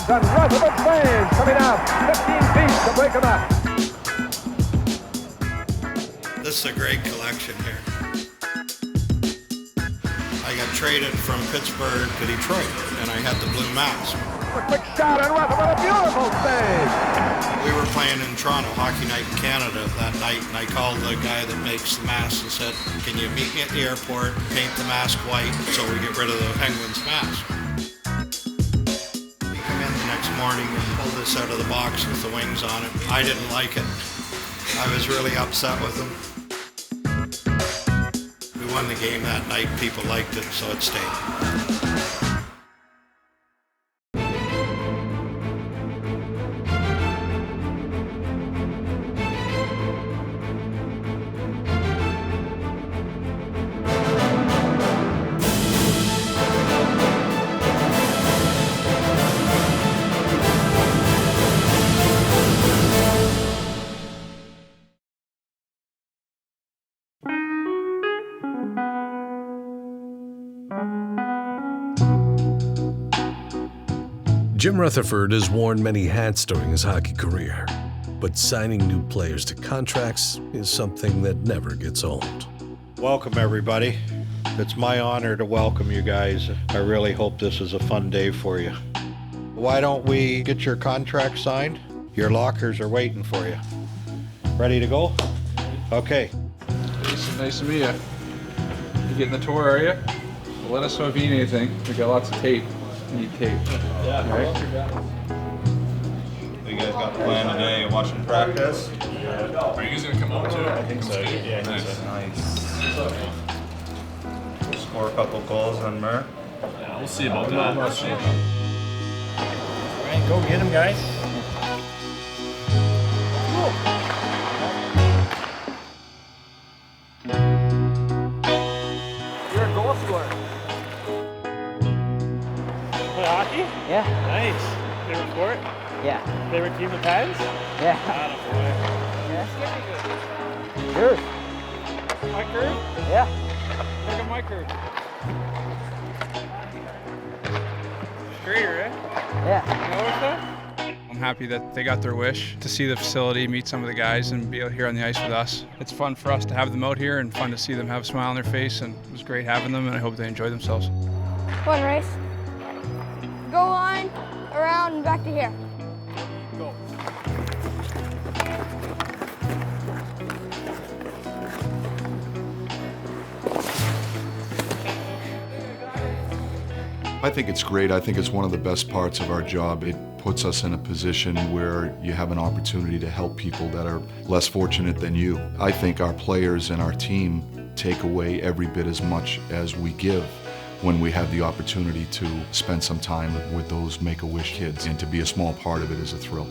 pads, and Rutherford flames coming out 15 feet to break them up. This is a great collection here. I got traded from Pittsburgh to Detroit, and I had the blue mask. A quick shot, and Rutherford, a beautiful save. We were playing in Toronto, Hockey Night in Canada that night, and I called the guy that makes the masks and said, can you meet me at the airport, paint the mask white so we get rid of the Penguins mask? He came in the next morning and pulled this out of the box with the wings on it. I didn't like it. I was really upset with him. We won the game that night, people liked it, so it stayed. Jim Rutherford has worn many hats during his hockey career, but signing new players to contracts is something that never gets old. Welcome, everybody. It's my honor to welcome you guys. I really hope this is a fun day for you. Why don't we get your contract signed? Your lockers are waiting for you. Ready to go? Okay. Nice to meet you. You getting the tour, are you? Well, let us know if you need anything. We got lots of tape. You need tape. Yeah. Right? You guys got planned today watching practice? Are you guys gonna come over too? I think so. Yeah, nice. We'll score a couple goals on Murr. Yeah, we'll see about that. All right, go get him, guys. You're a goal scorer. Play hockey? Yeah. Nice. Favorite sport? Yeah. Favorite team, the Pens? Yeah. Attaboy. Yours? My curve? Yeah. Look at my curve. Straighter, eh? Yeah. You know what's that? I'm happy that they got their wish to see the facility, meet some of the guys, and be out here on the ice with us. It's fun for us to have them out here and fun to see them have a smile on their face, and it was great having them, and I hope they enjoy themselves. One race. Go line, around, and back to here. Go. I think it's great. I think it's one of the best parts of our job. It puts us in a position where you have an opportunity to help people that are less fortunate than you. I think our players and our team take away every bit as much as we give when we have the opportunity to spend some time with those Make-A-Wish kids, and to be a small part of it is a thrill.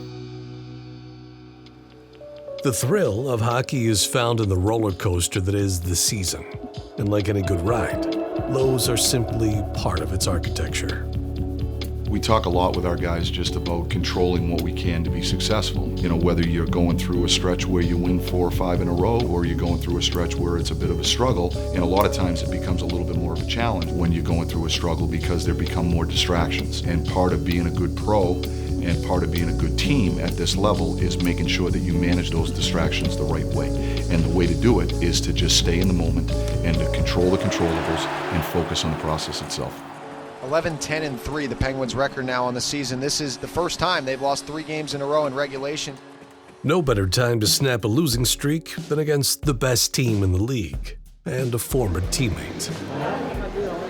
The thrill of hockey is found in the roller coaster that is the season. And like any good ride, lows are simply part of its architecture. We talk a lot with our guys just about controlling what we can to be successful. You know, whether you're going through a stretch where you win 4 or 5 in a row, or you're going through a stretch where it's a bit of a struggle, and a lot of times it becomes a little bit more of a challenge when you're going through a struggle because there become more distractions. And part of being a good pro and part of being a good team at this level is making sure that you manage those distractions the right way. And the way to do it is to just stay in the moment and to control the controllables and focus on the process itself. 11-10-3, the Penguins' record now on the season. This is the first time they've lost 3 games in a row in regulation. No better time to snap a losing streak than against the best team in the league and a former teammate.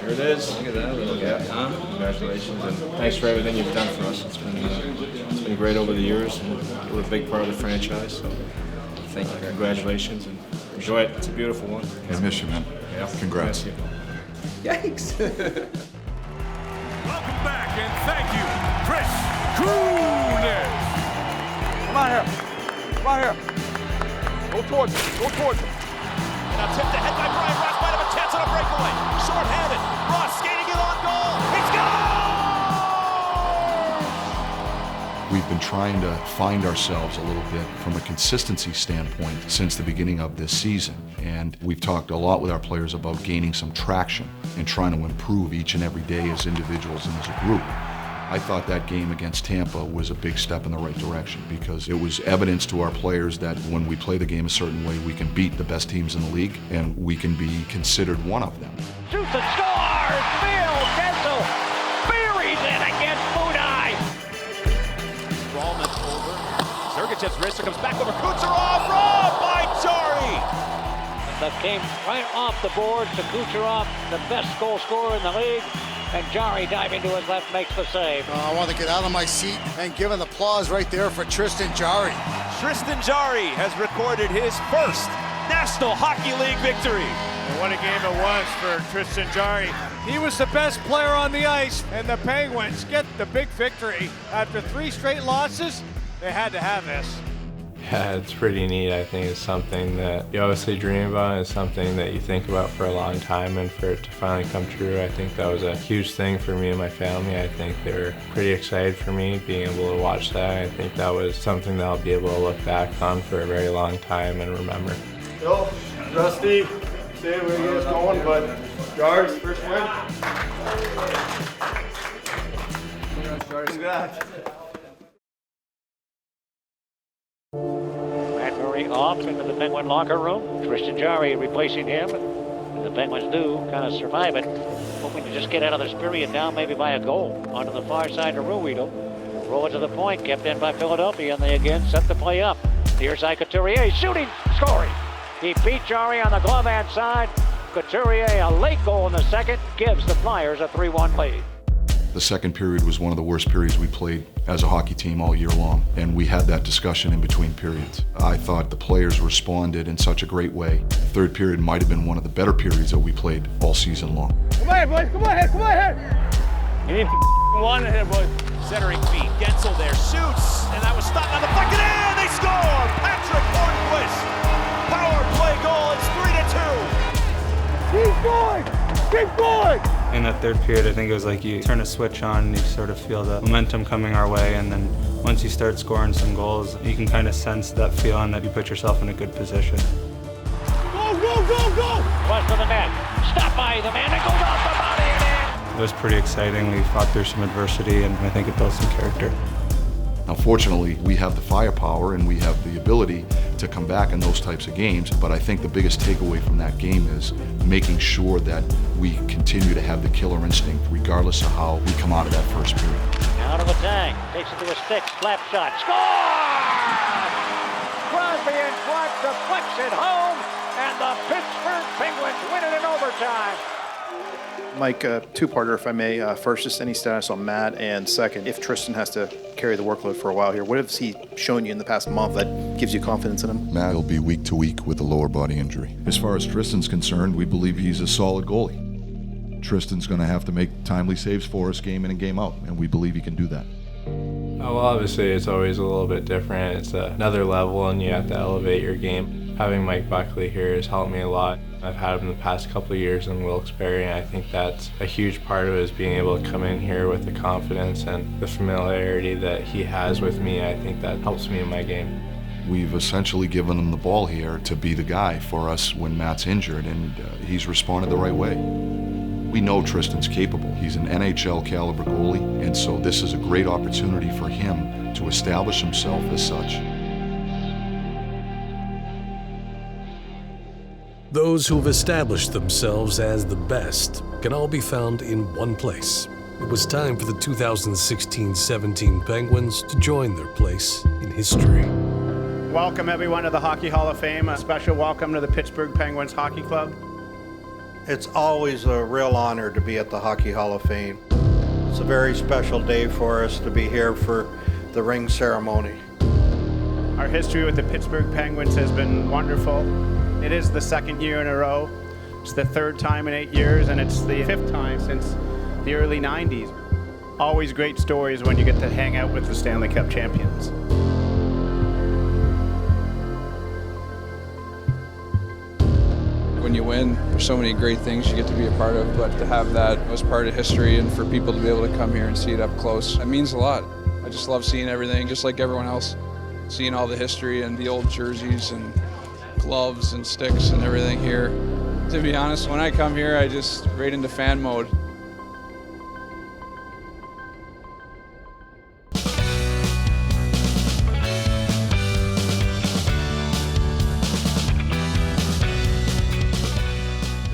Here it is. Look at that little gap, huh? Congratulations, and thanks for everything you've done for us. It's been great over the years, and we're a big part of the franchise, so thank you. Congratulations, and enjoy it. It's a beautiful one. I miss you, man. Yeah. Congrats. Miss you. Yikes. Welcome back, and thank you, Chris Coolness. Come on here. Come on here. Go towards it. Go towards it. And now tipped ahead by Brian Ross. Might have a chance on a breakaway. Short-handed. Ross skating it on goal. It's gone! We've been trying to find ourselves a little bit from a consistency standpoint since the beginning of this season. And we've talked a lot with our players about gaining some traction and trying to improve each and every day as individuals and as a group. I thought that game against Tampa was a big step in the right direction because it was evidence to our players that when we play the game a certain way, we can beat the best teams in the league and we can be considered one of them. Shoots and scores! Phil Kessel buries it against Budai. Rallman over. Sergachev's wrist comes back over Kucherov. Robbed by Jarry. That came right off the board to Kucherov, the best goal scorer in the league. And Jarry diving to his left makes the save. I want to get out of my seat and give an applause right there for Tristan Jarry. Tristan Jarry has recorded his first National Hockey League victory. And what a game it was for Tristan Jarry. He was the best player on the ice, and the Penguins get the big victory. After 3 straight losses, they had to have this. Yeah, it's pretty neat. I think it's something that you obviously dream about, and it's something that you think about for a long time, and for it to finally come true, I think that was a huge thing for me and my family. I think they were pretty excited for me being able to watch that. I think that was something that I'll be able to look back on for a very long time and remember. Yo, Rusty, say where you guys going, but Jar's first win. Congrats. Murray off into the Penguin locker room. Tristan Jarry replacing him. And the Penguins do kind of survive it. Hoping to just get out of this period down maybe by a goal. Onto the far side to Ruido. Roll it to the point, kept in by Philadelphia, and they again set the play up. Near side Couturier, shooting, scoring. He beat Jarry on the glove hand side. Couturier, a late goal in the second, gives the Flyers a 3-1 lead. The second period was one of the worst periods we played as a hockey team all year long, and we had that discussion in between periods. I thought the players responded in such a great way. The third period might have been one of the better periods that we played all season long. Come on, boys, come on, come on, You need one here, boys. Centering feet, Gensel there, shoots, and that was stopped on the bucket, and they score! Patrick Hornquist, power play goal, it's 3-2. Keep going, keep going! In that third period, I think it was like you turn a switch on and you sort of feel the momentum coming our way, and then once you start scoring some goals, you can kind of sense that feeling that you put yourself in a good position. Go, go, go, go! West of the net, stopped by the man, and goes off the body and in. It was pretty exciting. We fought through some adversity, and I think it built some character. Now, fortunately, we have the firepower and we have the ability to come back in those types of games, but I think the biggest takeaway from that game is making sure that we continue to have the killer instinct regardless of how we come out of that first period. Out of the tank, takes it to a stick, slap shot, score! Crosby and Clark deflects it home, and the Pittsburgh Penguins win it in overtime. Mike, two-parter if I may. First, just any status on Matt, and second, if Tristan has to carry the workload for a while here, what has he shown you in the past month that gives you confidence in him? Matt will be week to week with a lower body injury. As far as Tristan's concerned, we believe he's a solid goalie. Tristan's going to have to make timely saves for us game in and game out, and we believe he can do that. Well, obviously, it's always a little bit different. It's another level, and you have to elevate your game. Having Mike Buckley here has helped me a lot. I've had him the past couple of years in Wilkes-Barre, and I think that's a huge part of it, is being able to come in here with the confidence and the familiarity that he has with me. I think that helps me in my game. We've essentially given him the ball here to be the guy for us when Matt's injured, and he's responded the right way. We know Tristan's capable. He's an NHL caliber goalie, and so this is a great opportunity for him to establish himself as such. Those who have established themselves as the best can all be found in one place. It was time for the 2016-17 Penguins to join their place in history. Welcome everyone to the Hockey Hall of Fame. A special welcome to the Pittsburgh Penguins Hockey Club. It's always a real honor to be at the Hockey Hall of Fame. It's a very special day for us to be here for the ring ceremony. Our history with the Pittsburgh Penguins has been wonderful. It is the second year in a row. It's the third time in 8 years, and it's the fifth time since the early 90s. Always great stories when you get to hang out with the Stanley Cup champions. When you win, there's so many great things you get to be a part of, but to have that as part of history and for people to be able to come here and see it up close, it means a lot. I just love seeing everything, just like everyone else. Seeing all the history and the old jerseys and gloves and sticks and everything here. To be honest, when I come here, I just right into fan mode.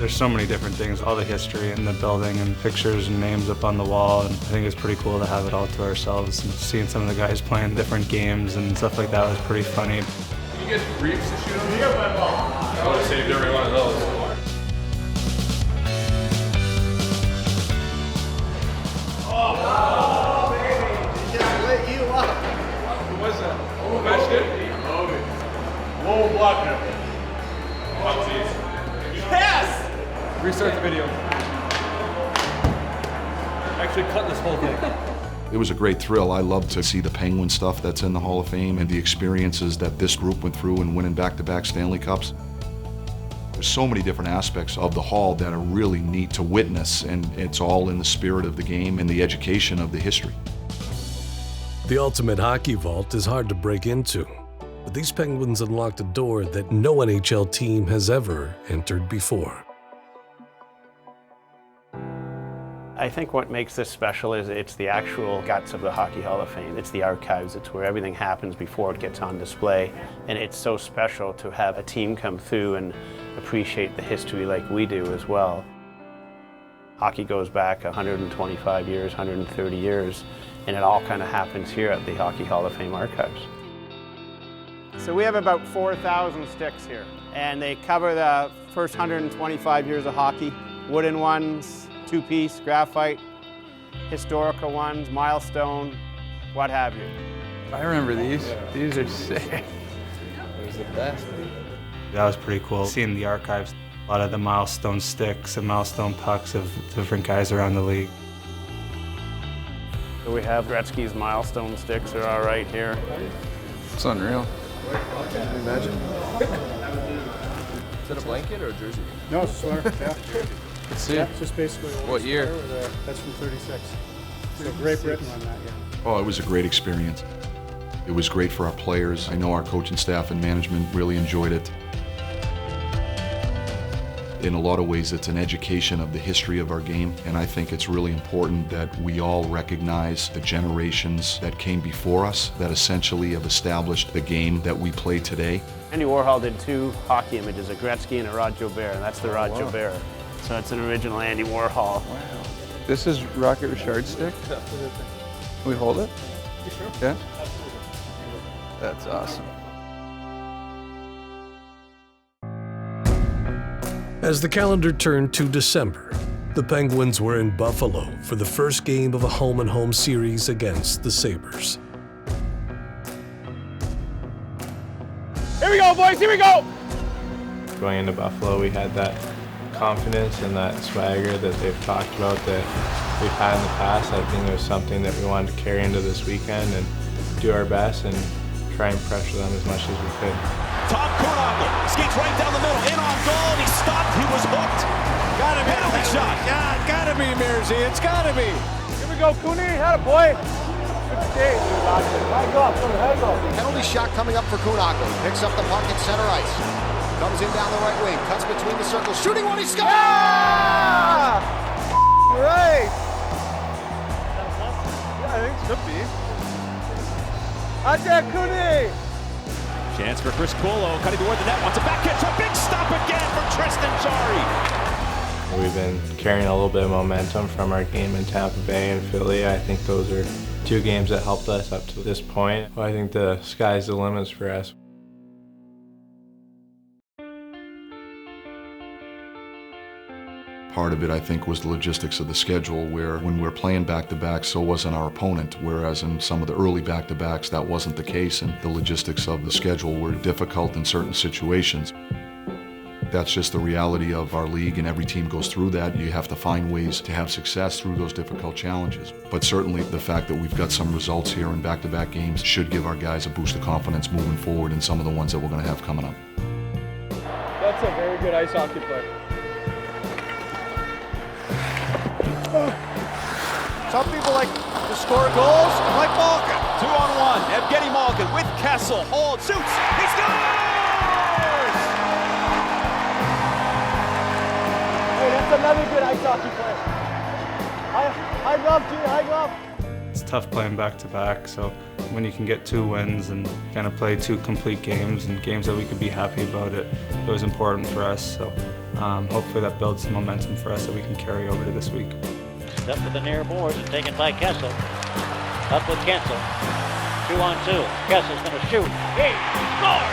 There's so many different things, all the history in the building and pictures and names up on the wall, and I think it's pretty cool to have it all to ourselves, and seeing some of the guys playing different games and stuff like that was pretty funny. Can you get briefs to shoot them? Yeah, my ball. I would have saved every one of those. Oh, baby. Just lit you up. Who was that? Oh, match good? Whoa, blocker. Yes! Restart the video. Actually cut this whole thing. It was a great thrill. I love to see the Penguin stuff that's in the Hall of Fame and the experiences that this group went through in winning back-to-back Stanley Cups. There's so many different aspects of the Hall that are really neat to witness, and it's all in the spirit of the game and the education of the history. The ultimate hockey vault is hard to break into, but these Penguins unlocked a door that no NHL team has ever entered before. I think what makes this special is it's the actual guts of the Hockey Hall of Fame. It's the archives. It's where everything happens before it gets on display. And it's so special to have a team come through and appreciate the history like we do as well. Hockey goes back 125 years, 130 years, and it all kind of happens here at the Hockey Hall of Fame archives. So we have about 4,000 sticks here, and they cover the first 125 years of hockey. Wooden ones, two-piece, graphite, historical ones, milestone, what have you. I remember these. These are sick. It was the best. That was pretty cool, seeing the archives. A lot of the milestone sticks and milestone pucks of different guys around the league. So we have Gretzky's milestone sticks are all right here. It's unreal. Can you imagine? Is that a blanket or a jersey? No, it's a sweater. Yeah. Let's see. Yeah, it's just basically what year? That's from 36. So Great Britain on that, yeah. Oh, it was a great experience. It was great for our players. I know our coaching staff and management really enjoyed it. In a lot of ways, it's an education of the history of our game, and I think it's really important that we all recognize the generations that came before us that essentially have established the game that we play today. Andy Warhol did two hockey images, a Gretzky and a Rod Jobert, and that's the Rod Jobert. So it's an original Andy Warhol. Wow. This is Rocket Richard's stick? Can we hold it? Sure. Yeah? That's awesome. As the calendar turned to December, the Penguins were in Buffalo for the first game of a home-and-home series against the Sabres. Here we go, boys, here we go! Going into Buffalo, we had that confidence and that swagger that they've talked about that we've had in the past. I think it was something that we wanted to carry into this weekend and do our best and try and pressure them as much as we could. Tom Kuhnhackl skates right down the middle, in on goal, and he stopped, he was hooked. Gotta be penalty shot. Yeah, gotta be, Mersey, it's gotta be. Here we go, Cooney, had a boy. Good skate. High glove, high glove. Penalty shot coming up for Kuhnhackl. Picks up the puck at center ice. Comes in down the right wing, cuts between the circles, shooting one, he scores! Yeah! Great! Yeah, I think it should be. Out there, Cooney! Chance for Chris Pullo, cutting toward the net, wants a back catch, a big stop again from Tristan Jarry. We've been carrying a little bit of momentum from our game in Tampa Bay and Philly. I think those are two games that helped us up to this point. I think the sky's the limits for us. Part of it, I think, was the logistics of the schedule, where when we're playing back-to-back, so wasn't our opponent, whereas in some of the early back-to-backs, that wasn't the case, and the logistics of the schedule were difficult in certain situations. That's just the reality of our league, and every team goes through that. You have to find ways to have success through those difficult challenges. But certainly the fact that we've got some results here in back-to-back games should give our guys a boost of confidence moving forward in some of the ones that we're going to have coming up. That's a very good ice hockey player. Some people like to score goals, like Malkin. 2-on-1, Evgeny Malkin with Kessel, hold, shoots, he scores! Hey, that's another good ice hockey player. High glove, G, high glove. It's tough playing back-to-back, so when you can get 2 wins and kind of play 2 complete games and games that we could be happy about, it was important for us. So hopefully that builds some momentum for us that we can carry over to this week. Up with the near boards and taken by Kessel. Up with Kessel. 2-on-2. Kessel's going to shoot. He scores!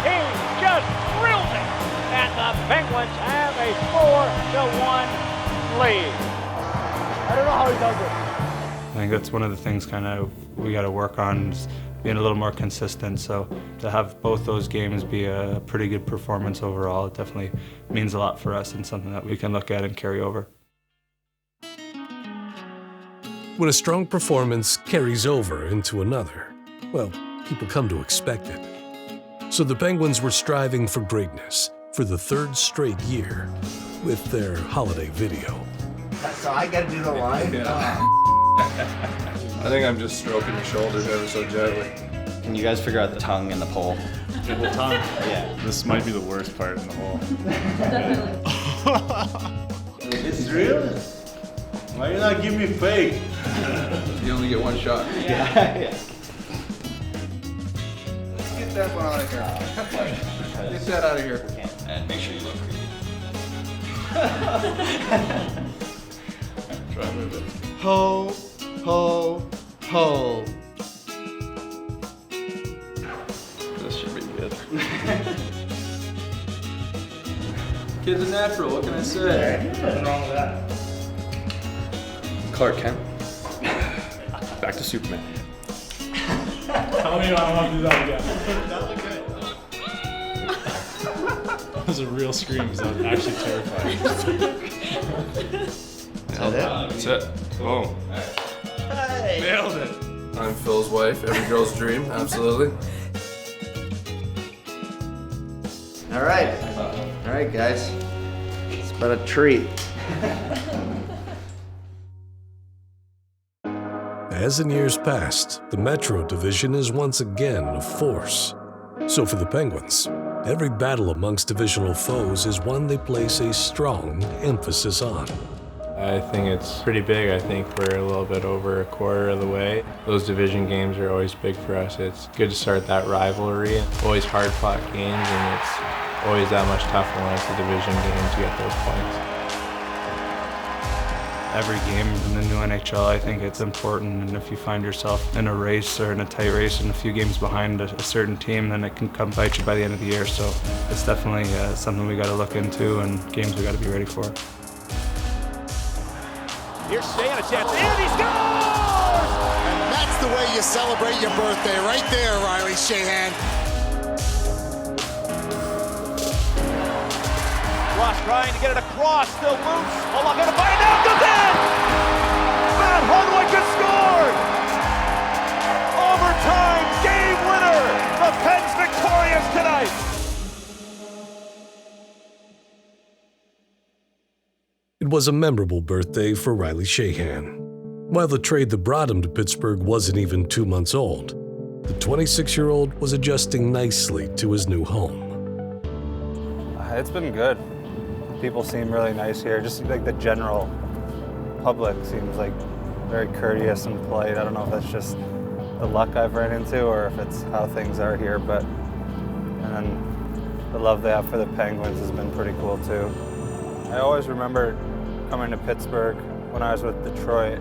He just drills it! And the Penguins have a 4-1 lead. I don't know how he does it. I think that's one of the things kind of we got to work on, is being a little more consistent. So to have both those games be a pretty good performance overall, it definitely means a lot for us and something that we can look at and carry over. When a strong performance carries over into another, well, people come to expect it. So the Penguins were striving for greatness for the third straight year with their holiday video. So I got to do the line? I think I'm just stroking your shoulders ever so gently. Can you guys figure out the tongue and the pole? The tongue? Yeah. This might be the worst part in the whole. This is real? Why you not give me fake? You only get one shot. Yeah. Let's get that one out of here. Get that out of here. And make sure you look Try my best. Ho, ho, ho. This should be good. Kid's a natural, what can I say? Nothing wrong with that. Clark Kent. Back to Superman. Tell me I don't want to do that again. That looked good. That was a real scream because I was actually terrified. That's it. Boom. Hey. Nailed it. I'm Phil's wife, every girl's dream, absolutely. All right, guys. It's been a treat. As in years past, the Metro Division is once again a force. So for the Penguins, every battle amongst divisional foes is one they place a strong emphasis on. I think it's pretty big. I think we're a little bit over a quarter of the way. Those division games are always big for us. It's good to start that rivalry. Always hard-fought games, and it's always that much tougher when it's a division game to get those points. Every game in the new NHL, I think it's important, and if you find yourself in a race or in a tight race and a few games behind a certain team, then it can come bite you by the end of the year. So it's definitely something we got to look into and games we got to be ready for. Here's Shea on a chance, and he scores! And that's the way you celebrate your birthday, right there, Riley Sheahan. Ross trying to get it across, still loose. Olaf gonna find it now, goes in! Matt Hardwick has scored! Overtime game winner! The Pens victorious tonight! It was a memorable birthday for Riley Sheahan. While the trade that brought him to Pittsburgh wasn't even 2 months old, the 26-year-old was adjusting nicely to his new home. It's been good. People seem really nice here. Just like the general public seems like very courteous and polite. I don't know if that's just the luck I've ran into or if it's how things are here, but and then the love they have for the Penguins has been pretty cool too. I always remember coming to Pittsburgh when I was with Detroit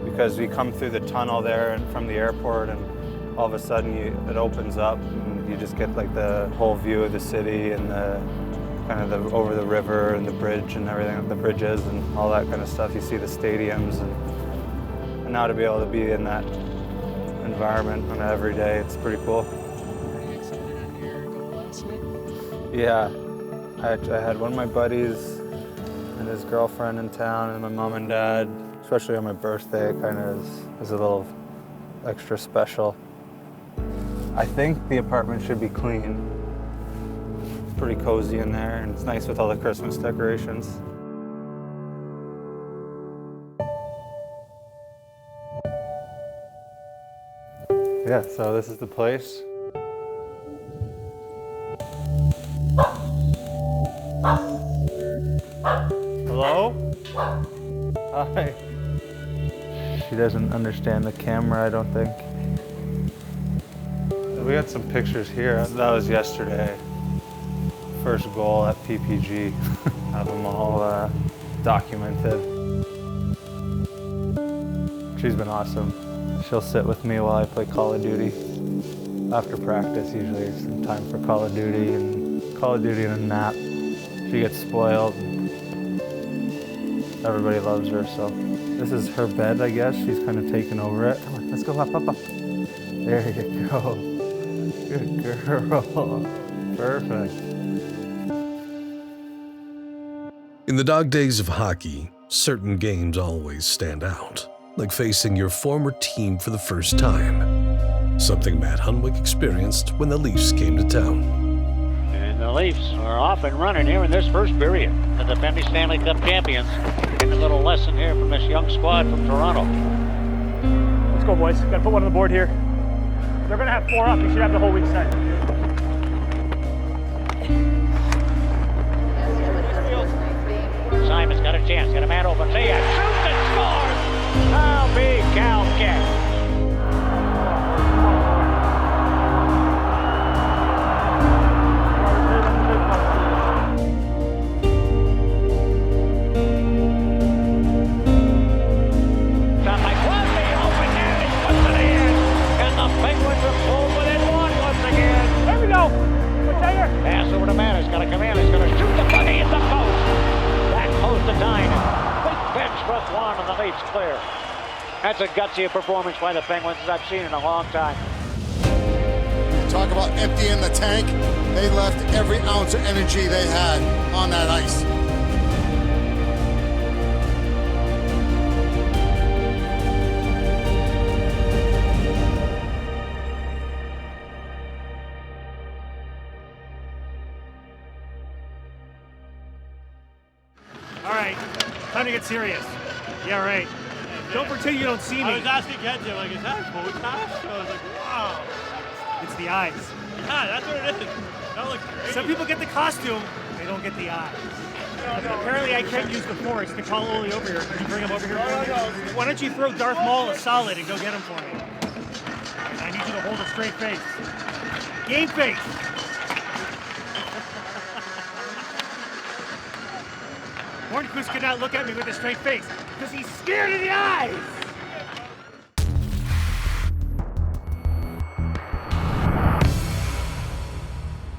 because we come through the tunnel there and from the airport, and all of a sudden it opens up and you just get like the whole view of the city and the kind of over the river and the bridge and everything, the bridges and all that kind of stuff. You see the stadiums, and now to be able to be in that environment on every day, it's pretty cool. Yeah, I had one of my buddies and his girlfriend in town, and my mom and dad, especially on my birthday, it kind of is a little extra special. I think the apartment should be clean. Pretty cozy in there, and it's nice with all the Christmas decorations. Yeah, so this is the place. Hello? Hi. She doesn't understand the camera, I don't think. We got some pictures here. That was yesterday. first goal at PPG. Have them all documented. She's been awesome. She'll sit with me while I play Call of Duty. After practice, usually some time for Call of Duty and a nap. She gets spoiled. Everybody loves her, so this is her bed, I guess. She's kind of taken over it. Come on, let's go up. There you go. Good girl. Perfect. In the dog days of hockey, certain games always stand out, like facing your former team for the first time. Something Matt Hunwick experienced when the Leafs came to town. And the Leafs are off and running here in this first period. The defending Stanley Cup champions getting a little lesson here from this young squad from Toronto. Let's go, boys. Gotta put one on the board here. They're gonna have 4 up. They should have the whole week set. Simon's got a chance. Got a man open. See ya. Shoots and scores. Oh, big cow kick. Shot by Crosby. Open net. It puts it in. And the Penguins are pulled within 1 once again. There we go. What's that here? Pass over to Matt. He's got to come in. He's going to shoot the puck against the post. Back post to Dine. Big bench plus 1 and the Leafs clear. That's a gutsy performance by the Penguins as I've seen in a long time. Talk about emptying the tank. They left every ounce of energy they had on that ice. All right, time to get serious. Yeah, right. Don't pretend you don't see me. I was asking Kenji, like, is that a bow tie? I was like, wow. It's the eyes. Yeah, that's what it is. That looks great. Some people get the costume, they don't get the eyes. Apparently I can't use the force to call Oli over here. Can you bring him over here? Why don't you throw Darth Maul a solid and go get him for me? I need you to hold a straight face. Game face. Hornquist cannot look at me with a straight face because he's scared of the eyes.